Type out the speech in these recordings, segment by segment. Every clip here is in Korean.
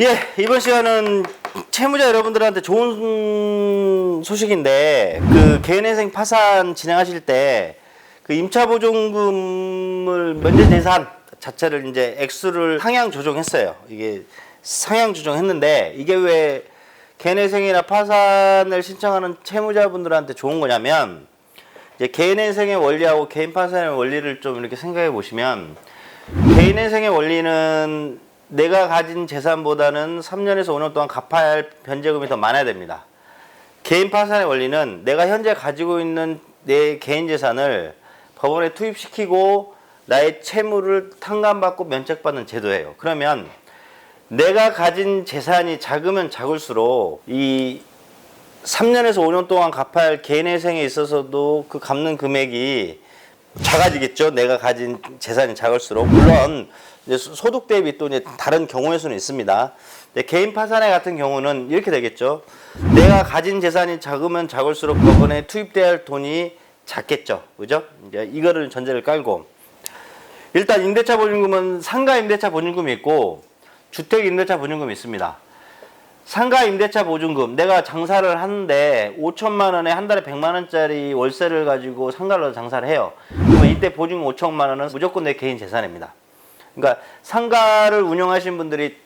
예, 이번 시간은 채무자 여러분들한테 좋은 소식인데, 그 개인회생 파산 진행하실 때 그 임차보증금을 면제재산 자체를 이제 액수를 상향 조정했어요. 이게 상향 조정했는데, 이게 왜 개인회생이나 파산을 신청하는 채무자분들한테 좋은 거냐면, 이제 개인회생의 원리하고 개인 파산의 원리를 좀 이렇게 생각해 보시면, 개인회생의 원리는 내가 가진 재산보다는 3년에서 5년 동안 갚아야 할 변제금이 더 많아야 됩니다. 개인 파산의 원리는 내가 현재 가지고 있는 내 개인 재산을 법원에 투입시키고 나의 채무를 탕감받고 면책받는 제도예요. 그러면 내가 가진 재산이 작으면 작을수록 이 3년에서 5년 동안 갚아야 할 개인회생에 있어서도 그 갚는 금액이 작아지겠죠. 내가 가진 재산이 작을수록. 물론 이제 소득 대비 또 이제 다른 경우의 수는 있습니다. 개인 파산의 같은 경우는 이렇게 되겠죠. 내가 가진 재산이 작으면 작을수록 법원에 투입돼야 할 돈이 작겠죠. 그죠? 이제 이거를 전제를 깔고, 일단 임대차 보증금은 상가 임대차 보증금이 있고 주택 임대차 보증금이 있습니다. 상가 임대차 보증금, 내가 장사를 하는데 5천만 원에 한 달에 100만 원짜리 월세를 가지고 상가를 장사를 해요. 그럼 이때 보증금 5천만 원은 무조건 내 개인 재산입니다. 그러니까 상가를 운영하신 분들이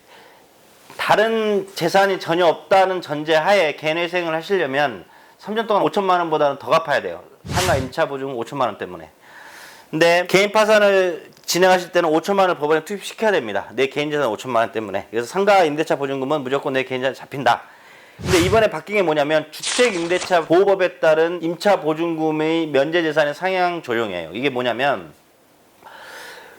다른 재산이 전혀 없다는 전제하에 개인회생을 하시려면 3년 동안 5천만 원보다는 더 갚아야 돼요. 상가 임차 보증금 5천만 원 때문에. 근데 개인 파산을 진행하실 때는 5천만 원을 법원에 투입시켜야 됩니다. 내 개인 재산 5천만 원 때문에. 그래서 상가 임대차 보증금은 무조건 내 개인 재산 잡힌다. 근데 이번에 바뀐 게 뭐냐면 주택 임대차 보호법에 따른 임차 보증금의 면제 재산의 상향 조정이에요. 이게 뭐냐면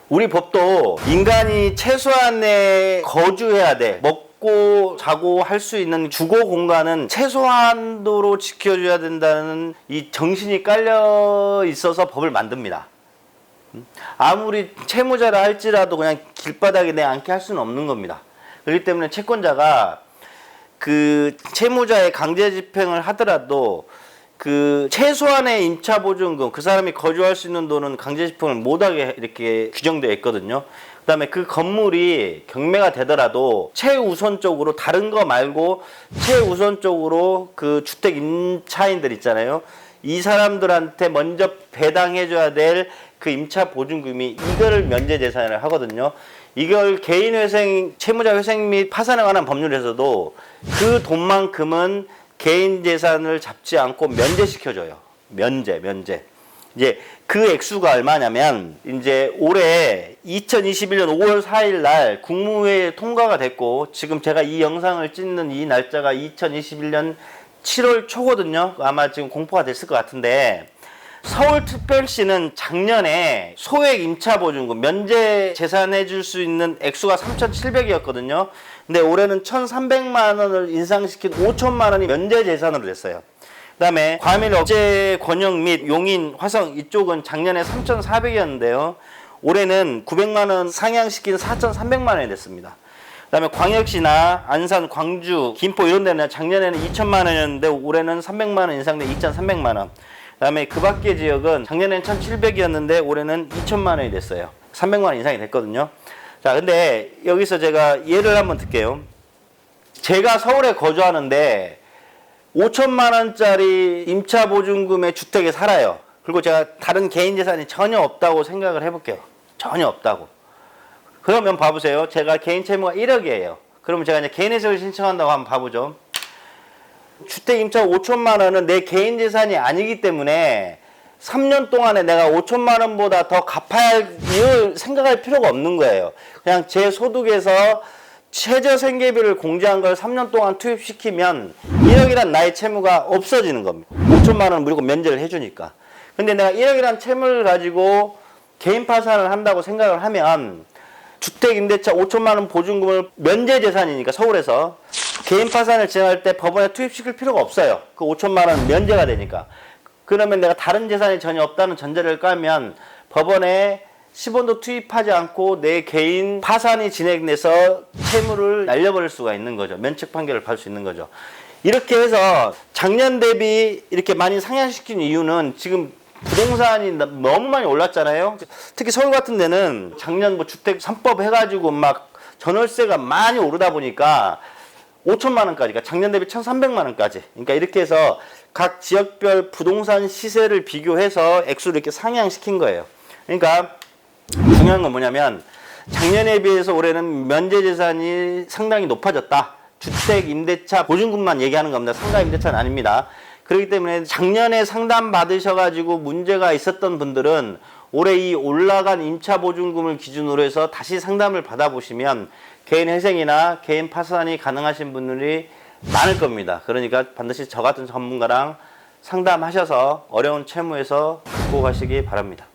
우리 법도 인간이 최소한의 거주해야 돼. 먹고 자고 할 수 있는 주거 공간은 최소한도로 지켜줘야 된다는 이 정신이 깔려 있어서 법을 만듭니다. 아무리 채무자라 할지라도 그냥 길바닥에 내앉게 할 수는 없는 겁니다. 그렇기 때문에 채권자가 그 채무자의 강제 집행을 하더라도 그 최소한의 임차 보증금, 그 사람이 거주할 수 있는 돈은 강제 집행을 못하게 이렇게 규정되어 있거든요. 그 다음에 그 건물이 경매가 되더라도 최우선적으로 다른 거 말고 최우선적으로 그 주택 임차인들 있잖아요. 이 사람들한테 먼저 배당해줘야 될 그 임차 보증금이 이거를 면제 재산을 하거든요. 이걸 개인회생, 채무자회생 및 파산에 관한 법률에서도 그 돈만큼은 개인 재산을 잡지 않고 면제시켜줘요. 면제. 이제 그 액수가 얼마냐면 이제 올해 2021년 5월 4일 날 국무회의에 통과가 됐고, 지금 제가 이 영상을 찍는 이 날짜가 2021년 7월 초거든요. 아마 지금 공포가 됐을 것 같은데, 서울특별시는 작년에 소액 임차보증금 면제 재산해 줄 수 있는 액수가 3,700이었거든요. 근데 올해는 1,300만 원을 인상시킨 5천만 원이 면제 재산으로 됐어요. 그 다음에 과밀 억제 권역 및 용인, 화성 이쪽은 작년에 3,400이었는데요. 올해는 900만 원 상향시킨 4,300만 원이 됐습니다. 그 다음에 광역시나 안산, 광주, 김포 이런 데는 작년에는 2천만 원이었는데 올해는 300만 원 인상돼 2,300만 원. 그 다음에 그 밖의 지역은 작년엔 1,700이었는데 올해는 2천만 원이 됐어요. 300만 원 이상이 됐거든요. 자, 근데 여기서 제가 예를 한번 들게요. 제가 서울에 거주하는데 5천만 원짜리 임차 보증금의 주택에 살아요. 그리고 제가 다른 개인 재산이 전혀 없다고 생각을 해볼게요. 전혀 없다고. 그러면 봐보세요. 제가 개인 채무가 1억이에요. 그러면 제가 이제 개인회생을 신청한다고 한번 봐보죠. 주택 임차 5천만 원은 내 개인 재산이 아니기 때문에 3년 동안에 내가 5천만 원보다 더 갚아야 할 이유를 생각할 필요가 없는 거예요. 그냥 제 소득에서 최저 생계비를 공제한 걸 3년 동안 투입시키면 1억이란 나의 채무가 없어지는 겁니다. 5천만 원은 무조건 면제를 해주니까. 근데 내가 1억이란 채무를 가지고 개인 파산을 한다고 생각을 하면 주택 임대차 5천만 원 보증금을 면제 재산이니까 서울에서 개인 파산을 진행할 때 법원에 투입시킬 필요가 없어요. 그 5천만 원 면제가 되니까. 그러면 내가 다른 재산이 전혀 없다는 전제를 깔면 법원에 10원도 투입하지 않고 내 개인 파산이 진행돼서 채무를 날려버릴 수가 있는 거죠. 면책 판결을 받을 수 있는 거죠. 이렇게 해서 작년 대비 이렇게 많이 상향시킨 이유는 지금 부동산이 너무 많이 올랐잖아요. 특히 서울 같은 데는 작년 뭐 주택 3법 해가지고 막 전월세가 많이 오르다 보니까 5천만 원까지, 그러니까 작년 대비 1,300만 원까지. 그러니까 이렇게 해서 각 지역별 부동산 시세를 비교해서 액수를 이렇게 상향시킨 거예요. 그러니까 중요한 건 뭐냐면 작년에 비해서 올해는 면제재산이 상당히 높아졌다. 주택, 임대차, 보증금만 얘기하는 겁니다. 상가 임대차는 아닙니다. 그렇기 때문에 작년에 상담 받으셔가지고 문제가 있었던 분들은 올해 이 올라간 임차 보증금을 기준으로 해서 다시 상담을 받아보시면 개인 회생이나 개인 파산이 가능하신 분들이 많을 겁니다. 그러니까 반드시 저 같은 전문가랑 상담하셔서 어려운 채무에서 극복하시기 바랍니다.